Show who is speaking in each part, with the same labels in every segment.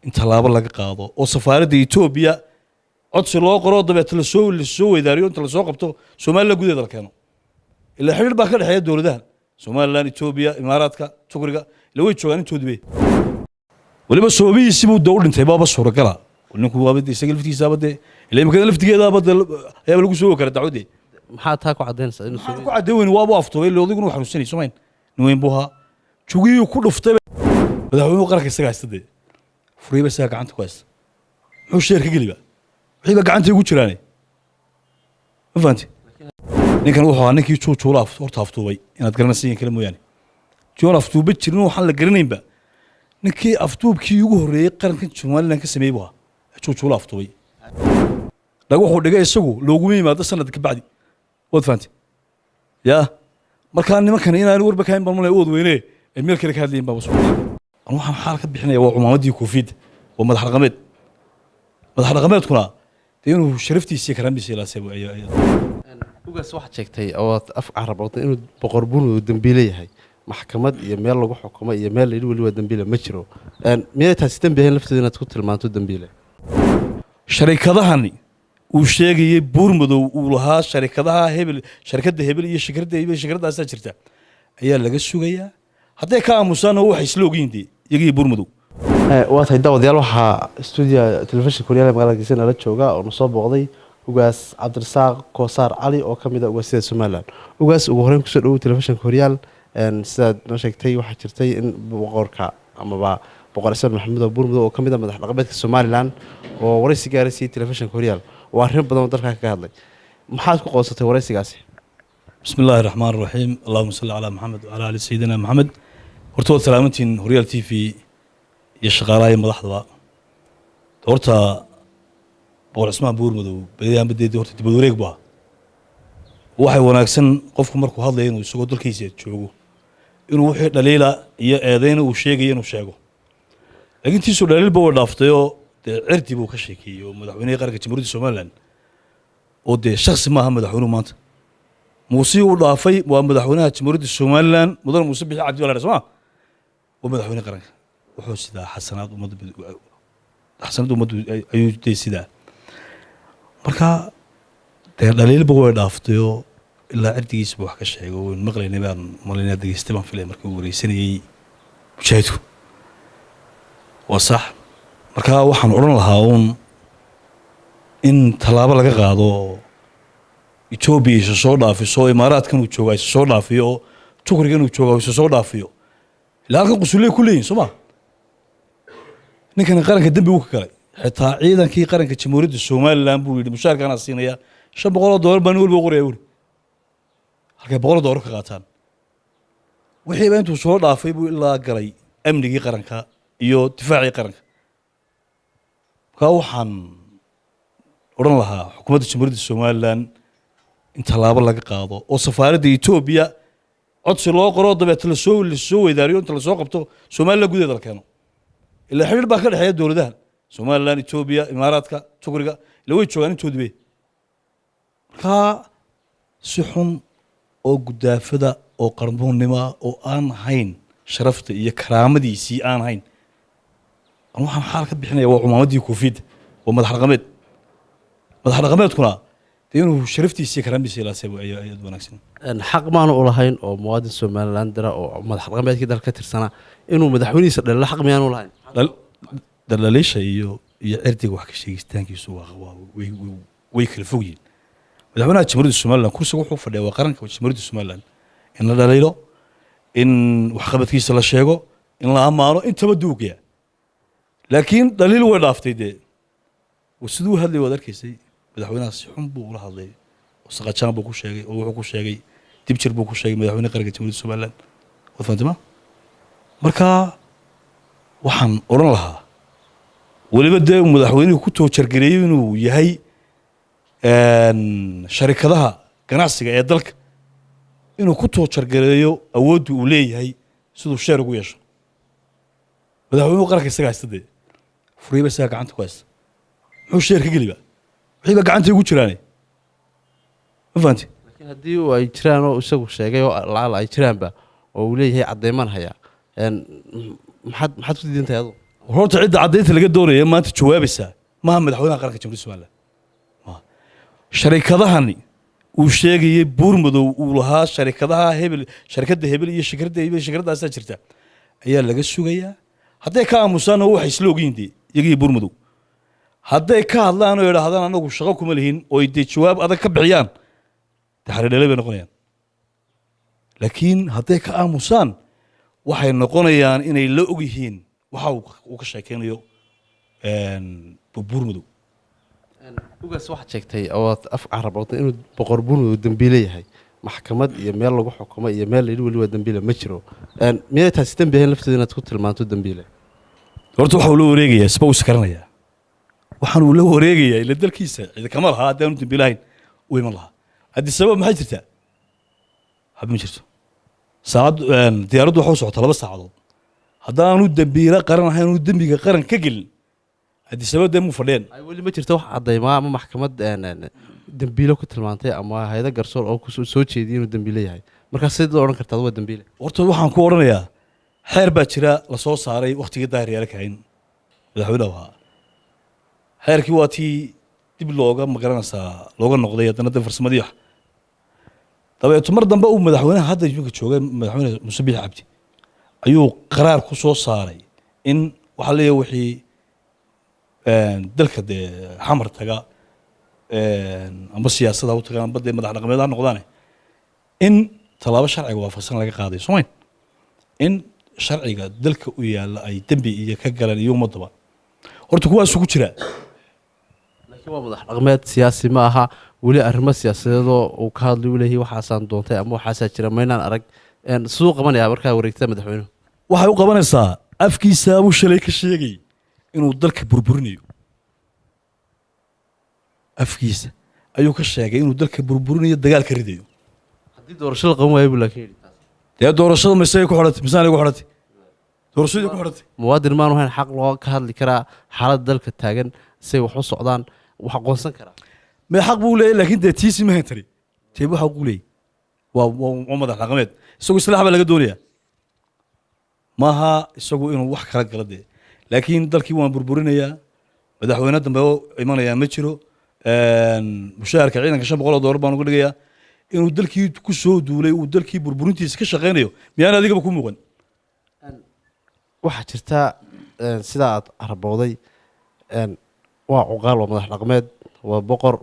Speaker 1: inta laaba laga qaado oo safaaradda Ethiopia codsi loo qoro dabeetana la soo weydaariyo inta la soo qabto Soomaaliland gudaheeda la keeno ilaa xiriir baa ka dhaxeeya dawladaha Soomaaliland Ethiopia Imaaraadka Turkiga la way joogaan intoodii waliba Soomaaliyiisi buu dawlad dhintay baaba suuragala ninku waa bad isaga laftiisa bad ilaa imika laftigeeda bad ayaa lagu soo kara dacwadii
Speaker 2: maxaa taa ku cadeynaysaa inuu
Speaker 1: ku cadeyn waa aftooy loodigu waxa xanuunsanay Soomaaliland nuweyn buha jugiyo ku dhuftay madaxweynuhu qaranka isaga haystay furiiba isaga gacanta ku haysta wuxuu sheer ka geliba wixii ba gacanta ugu jiraanay ma fahanti ninkan wuxuu ahaa ninkii juujuula horta aftuubay inaad garanaysiin kala mooyaan joon aftuubay jirin waxaan la garanaynba ninkii aftuubkii ugu horeeyay qaranka Soomaaliland ka sameeyay baa juujuula aftuubay lagu wuxuu dhigay isagu loogu yimaado sanad ka bacdi wad fahanti yaa marka nimankan inaan warba ka iman malay ood weyne meel kale ka hadlayeen baa soo waxaan xaal ka bixinaya waa umaamadii koofid oo madax dhaqameedkuna inuu sharaftiisa karaamdiisa la sabay
Speaker 2: ugaas waxa sheegtay oo af carabada inuu boqor buun dambiile yahay maxkamad iyo meel lagu xukumo iyo meel la wali waa dambiile ma jiro miyay taasi dambiyahan lafteeda inaad ku tilmaanto dambiile
Speaker 1: sharikadahani uu sheegay buurmadow uu lahaa sharikadaha hebel shirkadda hebel iyo shirkadaas jirta ayaa laga sugayaa haday ka aamusaan oo wax isla ogeeyeen iyagii buurmadow
Speaker 2: waa tahay dawadayaal waxa studio television Korea magaalada Geesana la jooga oo soo booqday ugaas Cabdirasaaq Koosar Ali oo kamid ah ugaasida Soomaaliland ugaas ugu horreyn ku soo dhaw television Korea sidaad noo sheegtay waxa jirtay in boqorka ama boqor Xasan Maxamed Buurmadow oo kamid ah madax dhaqameedka Soomaaliland oo waraysi gaarisay television Korea waa arrin badan oo dalka ka hadlay maxaad ku qoonsatay waraysigaasi
Speaker 1: bismillaahir rahmaanir rahiim allahumma salli ala muhammad wa ala ali sayyidina muhammad horta salaamantiin Royal TV iyo shaqaalaha madaxda horta boqor Xasan Buurmadow badiyaan badeedii horta dib u wareeg baa waxay wanaagsan qofku markuu hadlayo inuu isagoo dalkiisa joogo inuu wixii dhaliila iyo eedeyna uu sheegayo inuu sheego laakiin tiisu dhaliil baa dhaaftay oo cirdi buu ka sheekeeyay madaxweynaha qaranka Jamhuuriyadda Soomaaliland oo shakhsi ma aha madaxweynuhu maanta muuse uu dhaafay waa madaxweynaha Jamhuuriyadda Soomaaliland mudan muuse bixi cabdi walaal Soomaa oo madaxweynaha qaranka wuxuu sidaa xasanaad ummadda ayuu sidaa marka dhaliil baa way dhaaftay oo ilaa cirdigiisa wax ka sheego oo maqlaynay baan malinaa dhageystay baan filay markii uu wareysanayay mujaahidku waa sax marka waxaan oran lahaa in talaabo laga qaado Ethiopia soo dhaafiso Imaaraadkan uu joogaa soo dhaafiyo Turkiga uu joogaa soo dhaafiyo ilaa qusulay kuleeyeen Soomaa ninkan qaranka dambi uu ka galay xitaa ciidankii qaranka Jamhuuriyadda Soomaaliland buu yiri mushaarkana siinaya $500 baan walba qorayay halka $100 ka qaataan wixii baa intuu soo dhaafay buu ilaa galay amnigii qaranka iyo difaacii qaranka ka waxaan oran lahaa xukuumadda Jamhuuriyadda Soomaaliland in talaabo laga qaado oo safaaradda Ethiopia codsi loo qoro dabeetana la soo weydaariyo inta la soo qabto Soomaaliland gudaheeda la keeno ilaa xiriir baa ka dhaxeeya dawladaha Soomaaliland Ethiopia Imaaraadka Turkiga la way joogaan intoodii ka si xun oo gudaafada oo qarboonnimo oo aan hayn sharafta iyo karaamadiisii aan hayn waxaan xaal ka bixinaya waa umaamadii koofid oo madax dhaqameedkuna inuu sharaftiisa karaamdiisa la sabay ayay wanaagsan
Speaker 2: xaq maanu u lahayn oo muwaadin Soomaaliland dara oo madax dhaqameedkii dalka ka tirsana inuu madaxweynihiisa dhalay xaq miyaanu lahayn
Speaker 1: dalaaliisha iyo cirdiga wax ka sheegistaankiisu way kala fog yihiin madaxweynaha Jamhuuriyadda Soomaaliland kursiga wuxuu fadhiyaa waa qaranka Jamhuuriyadda Soomaaliland in la dhaliilo in wax qabadkiisa la sheego in la amaano intaba duuqaya laakiin dhaliil way dhaaftay sidoo hadlay wada arkaysay madaxweynaha si xun buu ula hadlay oo saqajaan buu ku sheegay oo wuxuu ku sheegay dibjir buu ku sheegay madaxweynaha qaranka Jamhuuriyadda Soomaaliland oo faantama marka waxaan oran lahaa waliba madaxweynuhu ku toojargareeyay inuu yahay sharikadaha ganacsiga ee dalka inuu ku toojargareeyo awooddu uu leeyahay sidoo sheer ugu yeesho madaxweynuhu qaranka isaga haystay furiiba isaga gacanta ku haysta wuxuu sheer ka geliba wixii ba gacanta ugu jiraanay ma fahanti
Speaker 2: laakiin haddii ay jiraan oo isagu sheegay oo laal ay jiraanba oo uu leeyahay cadeyman haya maxaad ku diidantahay adigu
Speaker 1: horta cidda caddaynta laga doonaya maanta jawaabaysaa maaha madaxweynaha qaranka jamhuuriyadda somaliland sharikadahani uu sheegayay buurmadow uu lahaa sharikadaha hebel sharikadda hebel iyo shirkadda hebel shirkaddaasaa jirta ayaa laga sugayaa hadday ka aamusaanna waxay isla ogyihiin dee iyagii buurmadow hadday ka hadlaan oo idhaahdaan anagu shaqo kuma lihin oo dee jawaab adag ka bixiyaan dee xaridheele bay noqonayaan laakiin hadday ka aamusaan waxay noqonayaan inay la og yihiin waxa uu ka sheekeynayo buurmadow
Speaker 2: ugaas waxaad sheegtay oo af carabooda inuu boqor buurmadow dambiile yahay maxkamad iyo meel lagu xukumo iyo meel layidhi weli waa dambiile ma jiro miyay taasi dembi ahayn lafteeda inaad ku tilmaanto dambiile
Speaker 1: horta waxa uu la wareegayaa isba uu iskaranayaa waxaan uu la wareegayaa ila dalkiisa cidi kama lahaa haddaanu dambiilahayn u iman lahaa haddii sabab maxay jirtaa hab ma jirto saacad diyaaraddu waxa u socotaa 2 saacadood haddaanu dambiile qaran ahayn uu dembiga qaran ka gelin haddii sabab dee mu fadheen
Speaker 2: ay weli ma jirto wax caddaymaa ama maxkamad dambiile ku tilmaantay ama hay'ado garsoor oo soo jeediyay inuu dambiile yahay markaas sidoo odhan kartaa waa dambiile
Speaker 1: horta waxaan ku odhanayaa xeer baa jira la soo saaray wakhtigii daahiryaale kahayn madaxweynaha ahaa xeerkii waa tii dib looga magaranaysaa looga noqday haddana de farsamadii wax dabeeto mar dambe uu madaxweynaha hadda iminka joogay madaxweyne Muuse Biixi Cabdi ayuu qaraar ku soo saaray in waxa leeyahay wixii dalka dee xamar taga amba siyaasadda u tagaan amba dee madax dhaqameed ha noqdaane in tallaabo sharciga waafaqsan laga qaaday Soomaaliya in sharciga dalka u yaala ay dambi iyo ka galan iyo umadaba horta kuwaas ugu jira
Speaker 2: laakiin waa madax dhaqameed siyaasi ma aha weli arrimo siyaasadeedoo uu ka hadlay u leeyahay waxaasaan doontay ama waxaasaa jira maynaan arag siduu qabanayaa markaa wareegtada madaxweynuhu
Speaker 1: waxay u qabanaysaa afkiisa buu shalay ka sheegay inuu dalka burburinayo afkiisa ayuu ka sheegay inuu dalka burburinayo dagaal ka ridayo
Speaker 2: haddii doorasho la qaban waayo buu laakiin yidhi taas
Speaker 1: dee doorashada misay ku xidhatay misaan ku xidhatay doorashadii ku xidhatay
Speaker 2: muwaadin maanu hayn xaq loo ka hadli karaa xaaladda dalka taagan say wax u socdaan wax aqoonsan karaa
Speaker 1: ma xaq buu leeyahay laakiin dee tiisi ma hentari tee waxa uu leeyahay waa madax dhaqameed isagu islaax baa laga doonayaa maaha isagu inuu wax kala gala dee laakiin dalkii waan burburinayaa madaxweyne dambe oo imanayaa ma jiro mushaharka ciidanka $500 baan uga dhigayaa inuu dalkii ku soo duulay uu dalkii burburintiisa ka shaqeynayo miyaan adigaba ku muuqan
Speaker 2: waxaa jirta sida aad arbowday waa cuqaal waa madax dhaqameed waa boqor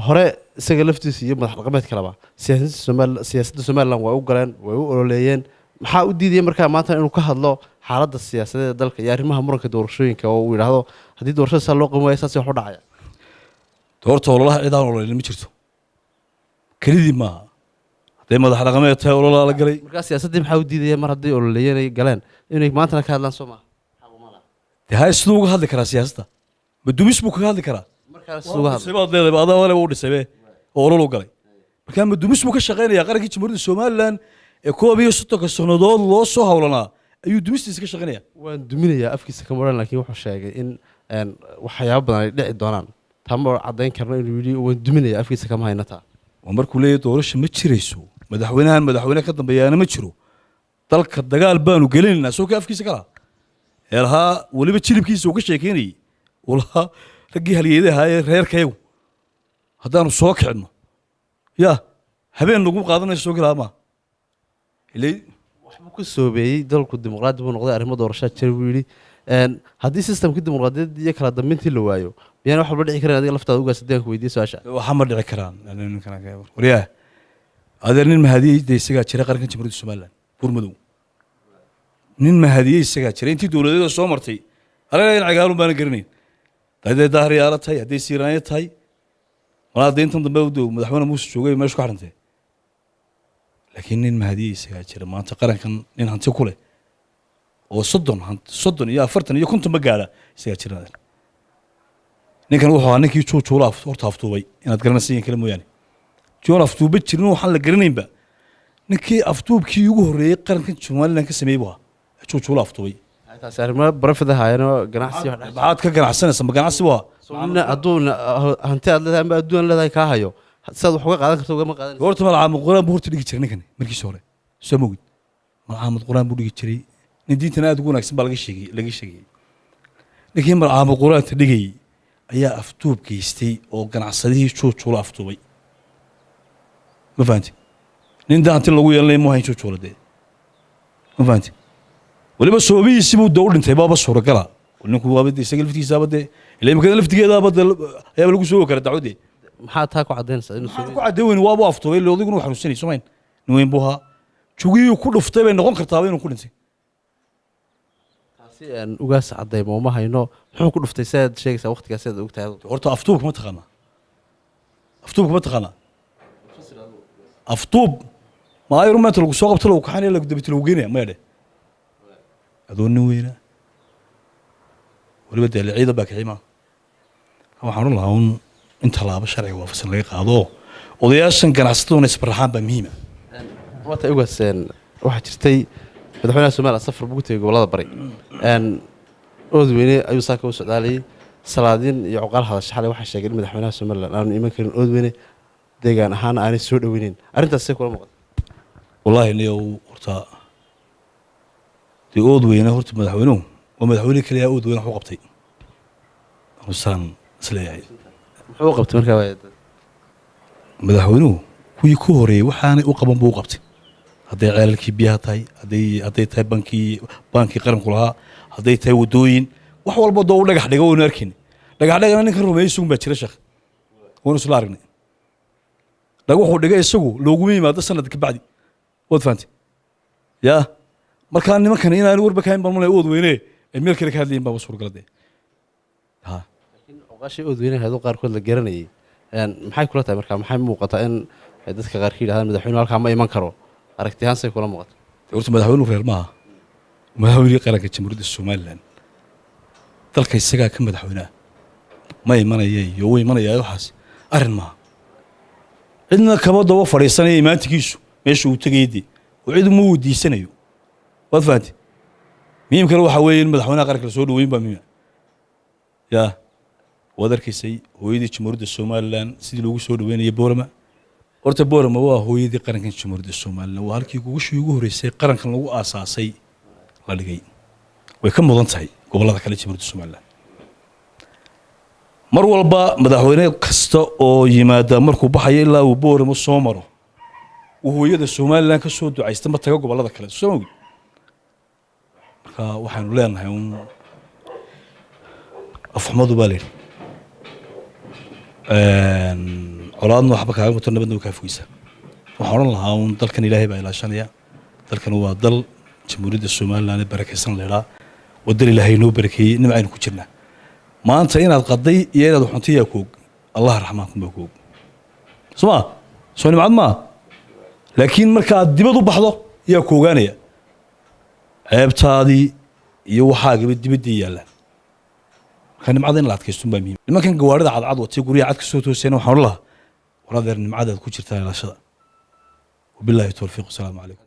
Speaker 2: hore isaga laftiisa iyo madax dhaqameed kaleba siyaasadda Somaliland way u galeen way u ololeeyeen maxaa u diidayay markaa maanta inuu ka hadlo xaaladda siyaasadeed ee dalka iyo arrimaha muranka doorashooyinka oo uu yidhaahdo haddii doorashada saa loo qaban waayo saas wax u dhacaya
Speaker 1: horta ololaha cid aan ololeyn ma jirto kelidii maaha hadday madax dhaqameed tahay ololaa la galay
Speaker 2: markaa siyaasaddii maxaa u diidaya mar hadday ololeeyeen ay galeen inay maantana ka hadlaan soo maaha
Speaker 1: dee hay siduu uga hadli karaa siyaasadda ma dumis buu kaga hadli karaa
Speaker 2: markaa siduu uga hadlay
Speaker 1: baad leedahay adaa wale u dhisay oo olol u galay markaa ma dumis buu ka shaqeynayaa qarankii jamhuuriyadda Somaliland ee 61 sannadood loo soo hawlanaa ayuu dumistiisa ka shaqeynayaa
Speaker 2: waan duminayaa afkiisa kama odhan laakiin wuxuu sheegay in waxyaabo badan ay dhici doonaan tama caddayn karno inuu yidhi waan duminayaa afkiisa kama hayna taa
Speaker 1: waa markuu leeyahay doorasho ma jirayso madaxweynahan madaxweyne ka dambeeyaana ma jiro dalka dagaal baanu gelinaynaa soo ka afkiisa kala ee lahaa weliba jilibkiisa uu ka sheekeynayay uu lahaa raggii halyeeday ahaayee reerkayagu haddaanu soo kicino yaa habeen lagu qaadanayso soo galaa maa
Speaker 2: waxbuu ka soobeeyey dalku dimuqraadi buu noqday arrimo doorashaa jira buu yidhi haddii systemkii dimuqraadiyaddii iyo kala dambeyntii la waayo miyaan wax walba dhici karan adiga laftaada ugaas haddii aan ku weydiiyo su-aasha
Speaker 1: waxa ma dhici karaan waryaa adeer nin mahadiyey dee isagaa jira qarankan jamhuuriyadda Somaliland buurmadow nin mahadiyey isagaa jira intii dowladeeda soo martay aleena in cagaalun baana garanayn hadday daahriyaala tahay hadday siiraanya tahay malaa deyntan dambe madaxweyne muuse joogay meeshu ka xidhantee laakiin nin mahadiyey isagaa jira maanta qarankan nin hanti ku leh oo 30 iyo 40 iyo 50 ma gaadha isagaa jira ninkan wuxuu ahaa ninkii juujuula horta aftuubay inaad garanaysiin kale mooyaane joon aftuuba jirin waxaan la garanaynba ninkii aftuubkii ugu horreeyay qarankan Somaliland ka sameeyay buu ahaa juujuula aftuubay
Speaker 2: taasi arrimo barafada haayano ganacsi wax
Speaker 1: maxaad ka ganacsanaysaa ma ganacsi waa
Speaker 2: hadduu hanti aad leedahay ama adduun leedahay kaa hayo sidaad wax uga qaadan karto ugama qaadan
Speaker 1: horta malcaamad quraan buu horta dhigi jiray ninkan markiisa hore soo mogid malcaamad quraan buu dhigi jiray نديتنا تقول أكسب لقي شيء لكن مر عام القرآن تدقي أيا أفتوب كيستي أو كان عصديه شو أفتوبي ما فهمتي نين أنت اللي ويا اللي مو هين شو ده ما فهمتي ولا بس هو بيسيبوا الدور انت بابا الصورة كلا ونكو بابا دي سجل في تيسا بده اللي يمكن اللي في تيجي بدل يا بلقوا سووا كره تعودي
Speaker 2: maxaa taa ku cadeynaysaa inuu soo
Speaker 1: ku cadeyn waa buu aftooy loodigu inuu xanuunsanay Soomaaliya nuweyn buha jugiyo ku dhuftay bay noqon kartaa inuu ku dhintay
Speaker 2: taasi aan ugaas cadeymo ma hayno muxuu ku dhuftay saad sheegaysaa waqtigaas aad ogtahay
Speaker 1: horta aftuub ma taqaana aftuub ma ay rumaanta lagu soo qabto lagu kaxanay lagu dabit lagu geynay ma yadhe adoon weyna waliba ciida baa kicima waxaan lahayn inta laaba sharci waafaqsan laga qaado odayaashan ganacsatada isbarxaan baa muhiim ah
Speaker 2: wata ugaaseen waxa jirtay madaxweynaha Soomaaliya safar ugu tagay gobolada bari oodweyne ayuu saaka u socdaalay salaadin iyo uqal hadashay xalay waxa sheegay madaxweynaha Soomaaliya aanu iman karin oodweyne deegaan ahaan aanay soo dhaweyneen arintaas ay kula muuqato
Speaker 1: wallahi niyo horta oodweyne horta madaxweynuhu waa madaxweyne kaliya oodweyne wuxuu qabtay rusaan isleeyahay
Speaker 2: muxuu qabtay markaa waayada
Speaker 1: madaxweynuhu kuwii ku horeeyay waxaanay u qaban buu qabtay haday ceelalkii biyaha tahay haday tahay bankii qaranku lahaa haday tahay wadooyin wax walba doo dhagax dhigo oo arkin dhagax dhigana ninka rumeeyay baa jira shaqo oo isla aragnay wuxuu dhigay isagu loogu yimaado sanad ka bacdi wad faantay yaa marka nimankan inaan warba kayn balmalay oodweyne ee meel kale ka hadlayeen baa suurgalade ha
Speaker 2: laakiin oqashi oodweyne haduu qaar kood la garanayay maxay kula tahay markaa maxay muuqataa in dadka qaar ka yiraahdaan madaxweynuhu halka ma iman karo aragtiyan say kula muuqato
Speaker 1: horta madaxweynuhu reer maaha madaxweynaha qaranka jamhuuriyadda Soomaaliland dalka isaga ka madaxweynaha ma imanayay iyo way imanayay waxaas arin maaha cidna kaba daba fariisanay imaantigiisu meesha uu tagaydi oo cid mu wadiisanayo wad faanti miim kale waxa weeyeen madaxweynaha qaranka soo dhaweyn baa miim ya wadarkiisay hooyadii jamhuuriyadda Soomaaliland sidii loogu soo dhaweynayay Boorama horta Boorama waa hooyadii qaranka jamhuuriyadda Soomaaliland waa halkii ugu horeysay qarankan lagu aasaasay la dhigay way ka mudan tahay gobolada kale jamhuuriyadda Soomaaliland mar walba madaxweyne kasta oo yimaada markuu baxay ilaa uu Boorama soo maro hooyada Soomaaliland ka soo ducaysta ma taga gobolada kale Soomaaliland marka waxaanu leenahay afxumadu baa leeyahay colaadna waxba kaaga mutan nabadna ka fogeysa waxaan oran lahaa dalkan Ilaahay baa ilaashanaya dalkan waa dal jamhuuriyadda Soomaaliland barakeysan leeyahay wadal Ilaahay noo barakeeyay nimcaynu ku jirnaa maanta inaad qaday iyo inaad xuntiya koog Allah raxmaankum baa koog soo nimcad ma laakiin marka aad dibad u baxdo yaa koogaanaya ceebtaadii iyo waxaaga dibadii yaala kan nimcada in la adkaysto baa muhiim nimankan gawaarida cadcad watay guriga cad ka soo toosayna waxaan lahaa waradeer nimcadaad ku jirtaa ilaashada wabillahi tawfiiq salaamu calaykum